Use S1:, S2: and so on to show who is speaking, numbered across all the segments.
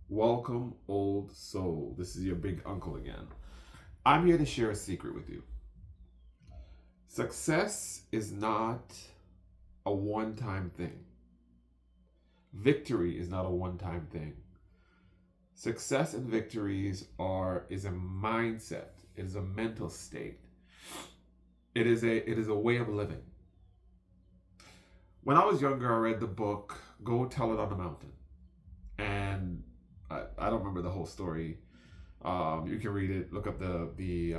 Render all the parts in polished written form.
S1: Welcome, old soul. This is your big uncle again. I'm here to share a secret with you. Success is not a one time thing, victory is not a one time thing. Success and victories is a mindset, it is a mental state, it is a way of living. When I was younger, I read the book Go Tell It on the Mountain. And I don't remember the whole story. You can read it. Look up the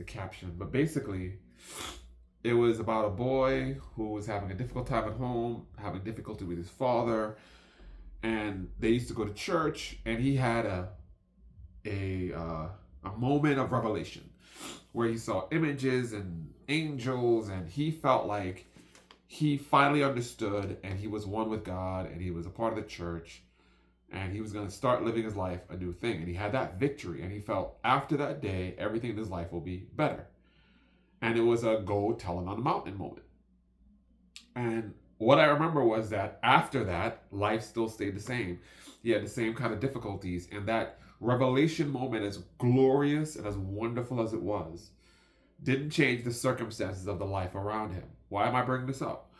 S1: caption. But basically, it was about a boy who was having a difficult time at home, having difficulty with his father, and they used to go to church. And he had a moment of revelation where he saw images and angels, and he felt like he finally understood, and he was one with God, and he was a part of the church, and he was going to start living his life a new thing. And he had that victory, and he felt after that day, everything in his life will be better. And it was a go tell it on the mountain moment. And what I remember was that after that, life still stayed the same. He had the same kind of difficulties, and that revelation moment, as glorious and as wonderful as it was, didn't change the circumstances of the life around him. Why am I bringing this up?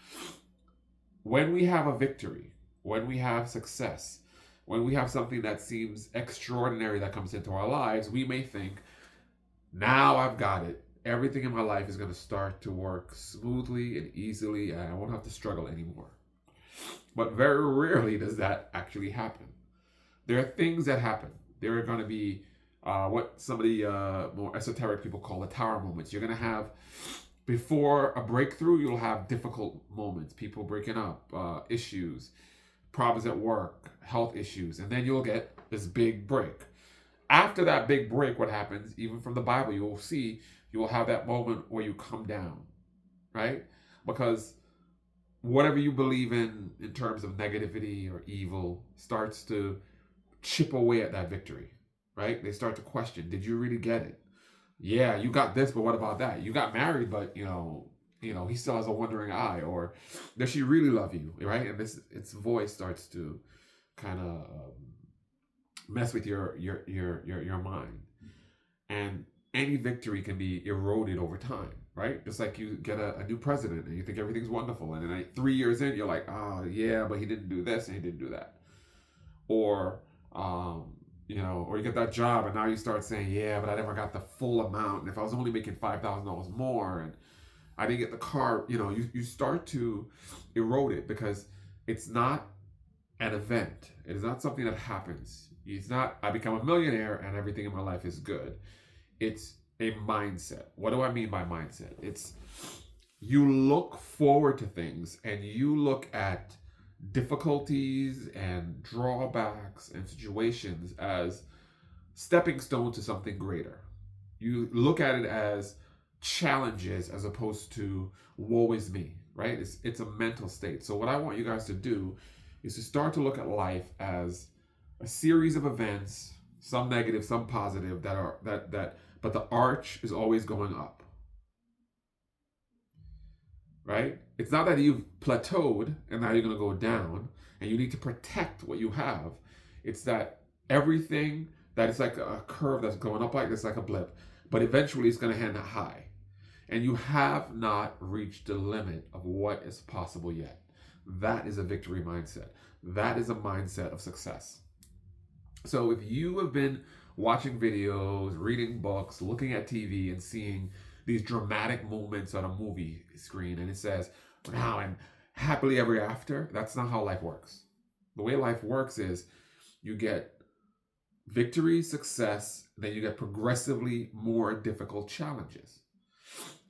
S1: When we have a victory, when we have success, when we have something that seems extraordinary that comes into our lives, we may think, now I've got it. Everything in my life is going to start to work smoothly and easily, and I won't have to struggle anymore. But very rarely does that actually happen. There are things that happen. There are going to be what some of the more esoteric people call the tower moments. You're going to have, before a breakthrough, you'll have difficult moments, people breaking up, issues, problems at work, health issues, and then you'll get this big break. After that big break, what happens, even from the Bible, you will have that moment where you come down, right? Because whatever you believe in terms of negativity or evil starts to chip away at that victory, right? They start to question, did you really get it? Yeah, you got this, but what about that? You got married, but he still has a wandering eye. Or does she really love you, right? And its voice starts to kind of mess with your mind. And any victory can be eroded over time, right? Just like you get a new president and you think everything's wonderful, and then 3 years in, you're like, oh yeah, but he didn't do this and he didn't do that. Or or you get that job and now you start saying, yeah, but I never got the full amount. And if I was only making $5,000 more and I didn't get the car, you start to erode it, because it's not an event. It is not something that happens. It's not, I become a millionaire and everything in my life is good. It's a mindset. What do I mean by mindset? It's, you look forward to things and you look at difficulties and drawbacks and situations as stepping stone to something greater. You look at it as challenges as opposed to woe is me, right? It's a mental state. So what I want you guys to do is to start to look at life as a series of events, some negative, some positive, but the arch is always going up. Right? It's not that you've plateaued and now you're going to go down and you need to protect what you have. It's that everything that is like a curve that's going up like this, like a blip, but eventually it's going to end high. And you have not reached the limit of what is possible yet. That is a victory mindset. That is a mindset of success. So if you have been watching videos, reading books, looking at TV and seeing these dramatic moments on a movie screen, and it says, now I'm happily ever after, that's not how life works. The way life works is you get victory, success, then you get progressively more difficult challenges.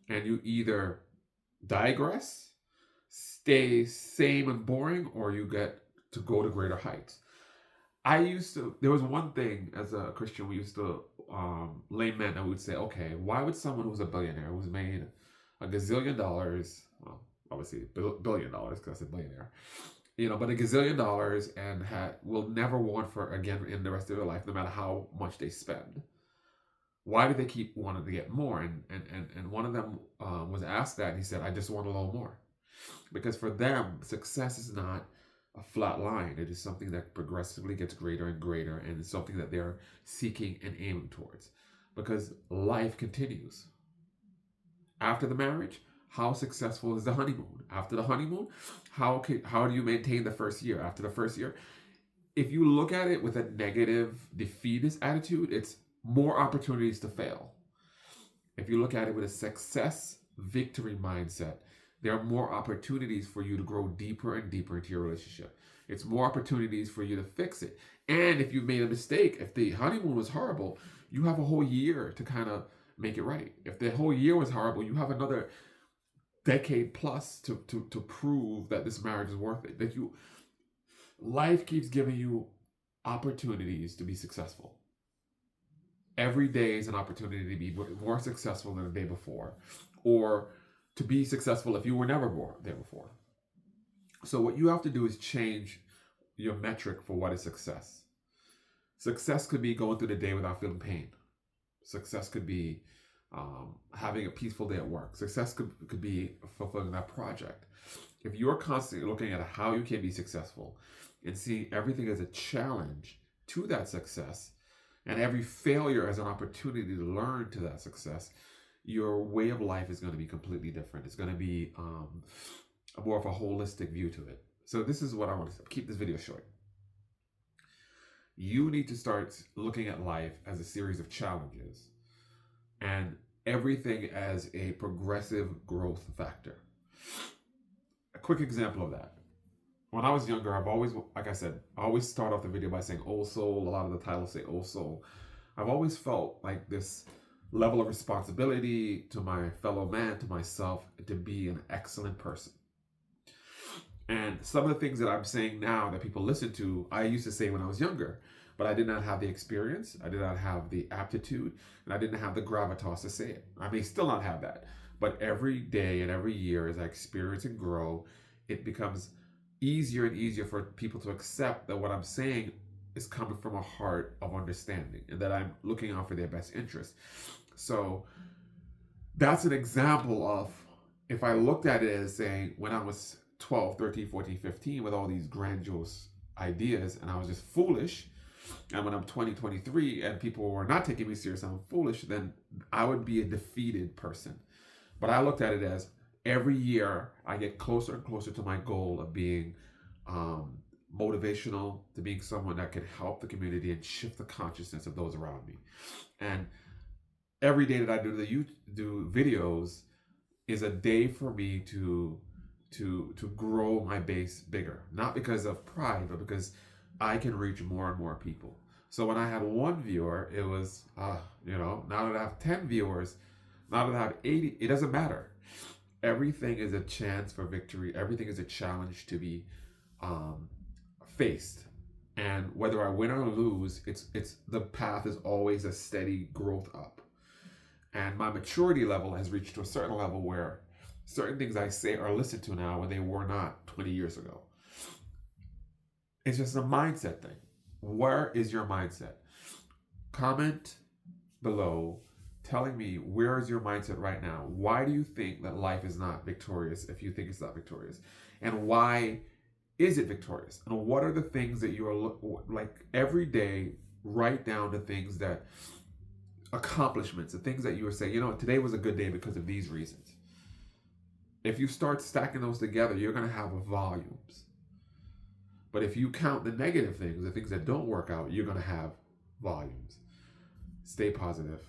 S1: And you either digress, stay same and boring, or you get to go to greater heights. There was one thing as a Christian, we used to, laymen, I would say, okay, why would someone who's a billionaire, who's made a gazillion dollars, well, obviously $1 billion, because I said billionaire, but a gazillion dollars and will never want for again in the rest of their life, no matter how much they spend. Why do they keep wanting to get more? And one of them was asked that, and he said, I just want a little more. Because for them, success is not a flat line. It is something that progressively gets greater and greater, and it's something that they're seeking and aiming towards, because life continues. After the marriage, how successful is the honeymoon? After the honeymoon, how do you maintain the first year? After the first year, if you look at it with a negative defeatist attitude, it's more opportunities to fail. If you look at it with a success victory mindset, there are more opportunities for you to grow deeper and deeper into your relationship. It's more opportunities for you to fix it. And if you made a mistake, if the honeymoon was horrible, you have a whole year to kind of make it right. If the whole year was horrible, you have another decade plus to prove that this marriage is worth it. That life keeps giving you opportunities to be successful. Every day is an opportunity to be more successful than the day before, or to be successful if you were never born there before. So what you have to do is change your metric for what is success. Success could be going through the day without feeling pain. Success could be having a peaceful day at work. Success could be fulfilling that project. If you're constantly looking at how you can be successful and seeing everything as a challenge to that success, and every failure as an opportunity to learn to that success, your way of life is going to be completely different. It's going to be more of a holistic view to it. So this is what I want to keep this video short. You need to start looking at life as a series of challenges and everything as a progressive growth factor. A quick example of that. When I was younger, I've always, like I said, I always start off the video by saying "old soul." A lot of the titles say "old soul." I've always felt like this level of responsibility to my fellow man, to myself, to be an excellent person. And some of the things that I'm saying now that people listen to, I used to say when I was younger, but I did not have the experience, I did not have the aptitude, and I didn't have the gravitas to say it. I may still not have that, but every day and every year as I experience and grow, it becomes easier and easier for people to accept that what I'm saying is coming from a heart of understanding and that I'm looking out for their best interest. So that's an example of, if I looked at it as saying when I was 12, 13, 14, 15 with all these grandiose ideas and I was just foolish, and when I'm 20, 23 and people were not taking me serious, I'm foolish, then I would be a defeated person. But I looked at it as every year I get closer and closer to my goal of being motivational, to being someone that can help the community and shift the consciousness of those around me. And every day that I do videos is a day for me to grow my base bigger, not because of pride, but because I can reach more and more people. So when I had one viewer, it was, now that I have 10 viewers, now that I have 80, it doesn't matter. Everything is a chance for victory. Everything is a challenge to be faced. And whether I win or lose, it's the path is always a steady growth up. And my maturity level has reached to a certain level where certain things I say are listened to now when they were not 20 years ago. It's just a mindset thing. Where is your mindset? Comment below telling me, where is your mindset right now? Why do you think that life is not victorious if you think it's not victorious? And why is it victorious? And what are the things that you are like every day? Write down the things that, accomplishments, the things that you were saying, today was a good day because of these reasons. If you start stacking those together, you're going to have volumes. But if you count the negative things, the things that don't work out, you're going to have volumes. Stay positive.